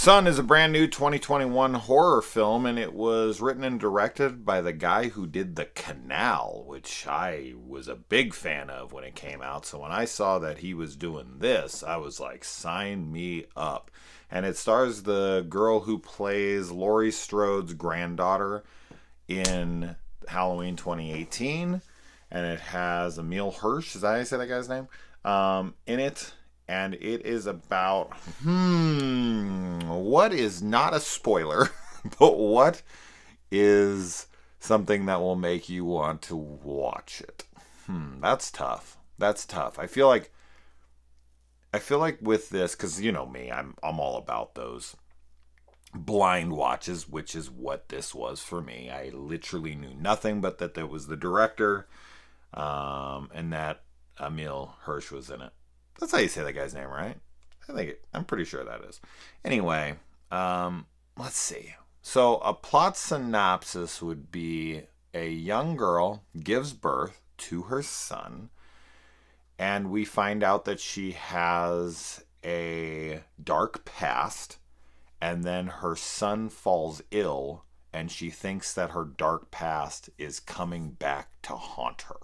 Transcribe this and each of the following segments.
Son is a brand new 2021 horror film, and it was written and directed by the guy who did The Canal, which I was a big fan of when it came out. So when I saw that he was doing this, I was like, sign me up. And it stars the girl who plays Laurie Strode's granddaughter in Halloween 2018. And it has Emil Hirsch, is that how you say that guy's name? In it. And it is about, what is not a spoiler, but what is something that will make you want to watch it? That's tough. That's tough. I feel like with this, because you know me, I'm all about those blind watches, which is what this was for me. I literally knew nothing but that there was the director, and that Emil Hirsch was in it. That's how you say that guy's name, right? I'm pretty sure that is. Anyway, let's see. So a plot synopsis would be a young girl gives birth to her son, and we find out that she has a dark past, and then her son falls ill, and she thinks that her dark past is coming back to haunt her.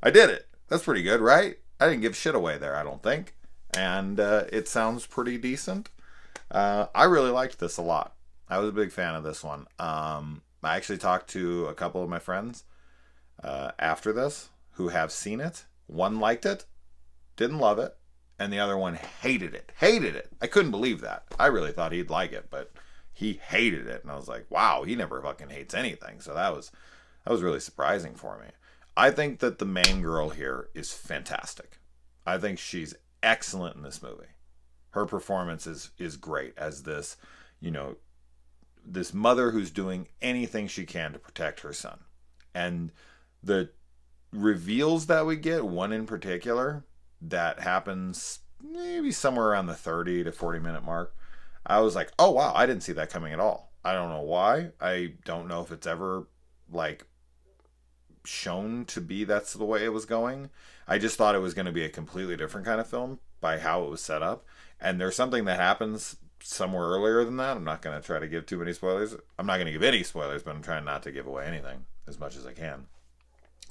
I did it. That's pretty good, right? I didn't give shit away there, I don't think. And it sounds pretty decent. I really liked this a lot. I was a big fan of this one. I actually talked to a couple of my friends after this who have seen it. One liked it, didn't love it, and the other one hated it. Hated it. I couldn't believe that. I really thought he'd like it, but he hated it. And I was like, wow, he never fucking hates anything. So that was really surprising for me. I think that the main girl here is fantastic. I think she's excellent in this movie. Her performance is great as this, this mother who's doing anything she can to protect her son. And the reveals that we get, one in particular, that happens maybe somewhere around the 30 to 40 minute mark, I was like, oh wow, I didn't see that coming at all. I don't know why. I don't know if it's ever shown to be that's the way it was going. I just thought it was going to be a completely different kind of film by how it was set up. And there's something that happens somewhere earlier than that. I'm not going to try to give too many spoilers. I'm not going to give any spoilers, but I'm trying not to give away anything as much as I can.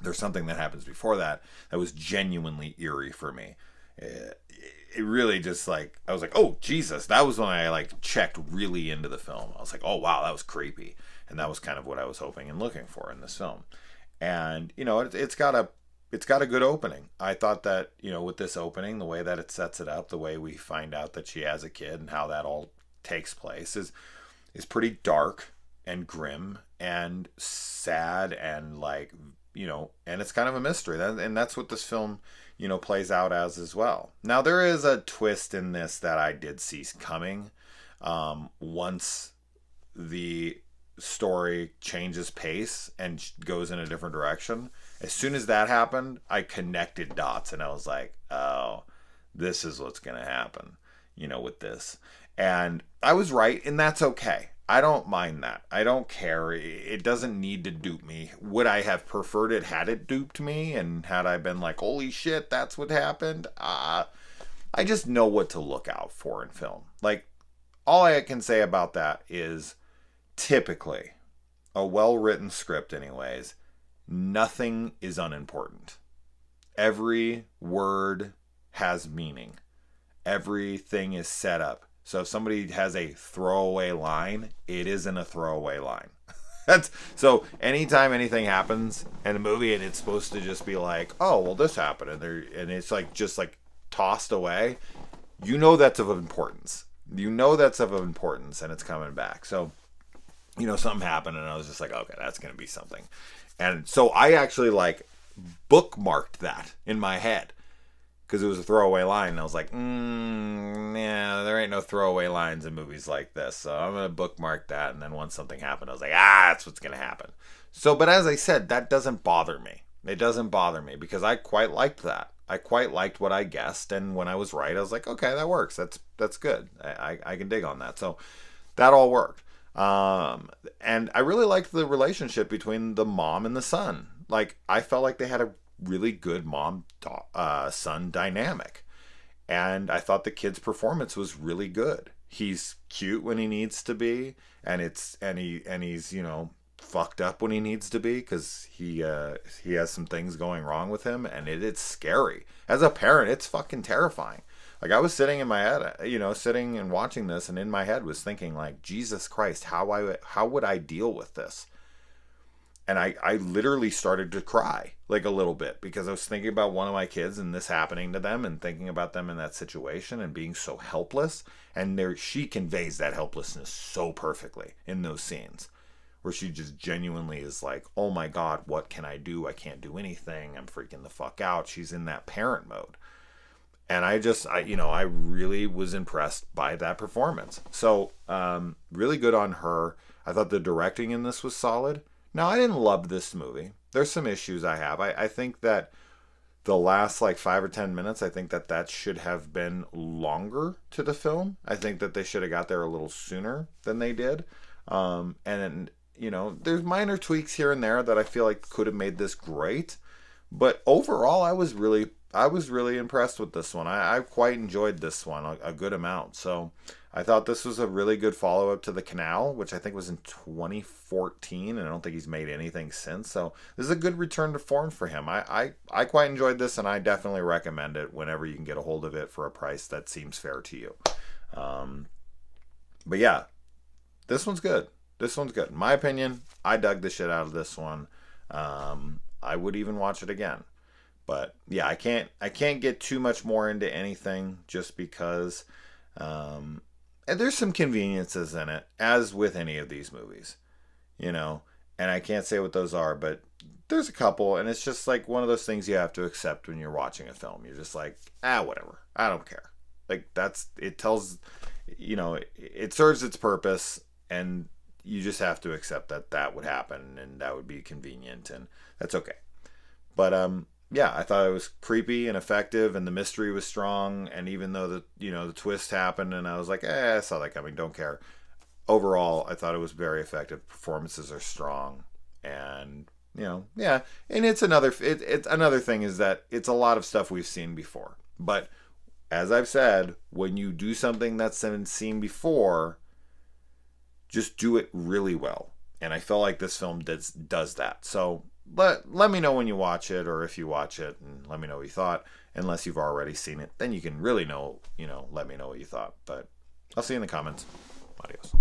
There's something that happens before that was genuinely eerie for me. It really just I was like, oh Jesus, that was when I checked really into the film. I was like, oh wow, that was creepy. And that was kind of what I was hoping and looking for in this film. And it's got a good opening. I thought that with this opening, the way that it sets it up, the way we find out that she has a kid and how that all takes place is pretty dark and grim and sad and and it's kind of a mystery. And that's what this film plays out as well. Now there is a twist in this that I did see coming. Once the story changes pace and goes in a different direction. As soon as that happened, I connected dots and I was like, oh, this is what's going to happen, with this. And I was right, and that's okay. I don't mind that. I don't care. It doesn't need to dupe me. Would I have preferred it had it duped me and had I been like, holy shit, that's what happened? I just know what to look out for in film. All I can say about that is typically, a well-written script anyways, nothing is unimportant. Every word has meaning. Everything is set up. So if somebody has a throwaway line, it isn't a throwaway line. So anytime anything happens in a movie and it's supposed to just be like, oh, well, this happened, and it's just tossed away, that's of importance. That's of importance, and it's coming back. So something happened and I was just like, okay, that's going to be something. And so I actually bookmarked that in my head because it was a throwaway line. And I was like, yeah, there ain't no throwaway lines in movies like this. So I'm going to bookmark that. And then once something happened, I was like, that's what's going to happen. So, but as I said, that doesn't bother me. It doesn't bother me because I quite liked that. I quite liked what I guessed. And when I was right, I was like, okay, that works. That's good. I can dig on that. So that all worked. And I really liked the relationship between the mom and the son. I felt like they had a really good mom-son dynamic. And I thought the kid's performance was really good. he's cute when he needs to be, and he's fucked up when he needs to be, because he has some things going wrong with him, and it's scary. As a parent, it's fucking terrifying. Like, I was sitting in my head, sitting and watching this, and in my head was thinking, like, Jesus Christ, how would I deal with this? And I literally started to cry, like, a little bit, because I was thinking about one of my kids and this happening to them, and thinking about them in that situation and being so helpless. And she conveys that helplessness so perfectly in those scenes, where she just genuinely is like, oh my God, what can I do? I can't do anything. I'm freaking the fuck out. She's in that parent mode. And I really was impressed by that performance. So, really good on her. I thought the directing in this was solid. Now, I didn't love this movie. There's some issues I have. I think that the last, like, 5 or 10 minutes, I think that should have been longer to the film. I think that they should have got there a little sooner than they did. There's minor tweaks here and there that I feel like could have made this great. But overall, I was really impressed with this one. I quite enjoyed this one a good amount. So I thought this was a really good follow-up to The Canal, which I think was in 2014, and I don't think he's made anything since. So this is a good return to form for him. I quite enjoyed this, and I definitely recommend it whenever you can get a hold of it for a price that seems fair to you. But yeah, this one's good. This one's good. In my opinion, I dug the shit out of this one. I would even watch it again. But yeah, I can't get too much more into anything, just because and there's some conveniences in it, as with any of these movies, and I can't say what those are, but there's a couple, and it's just like one of those things you have to accept when you're watching a film. You're just like, whatever, I don't care. Like, it tells, it serves its purpose, and you just have to accept that would happen, and that would be convenient, and that's okay. But yeah, I thought it was creepy and effective, and the mystery was strong. And even though the twist happened, and I was like, I saw that coming, don't care. Overall, I thought it was very effective. Performances are strong, and yeah. And it's another thing is that it's a lot of stuff we've seen before. But as I've said, when you do something that's been seen before, just do it really well. And I feel like this film does that. So let me know when you watch it, or if you watch it, and let me know what you thought. Unless you've already seen it, then you can really let me know what you thought. But I'll see you in the comments. Adios.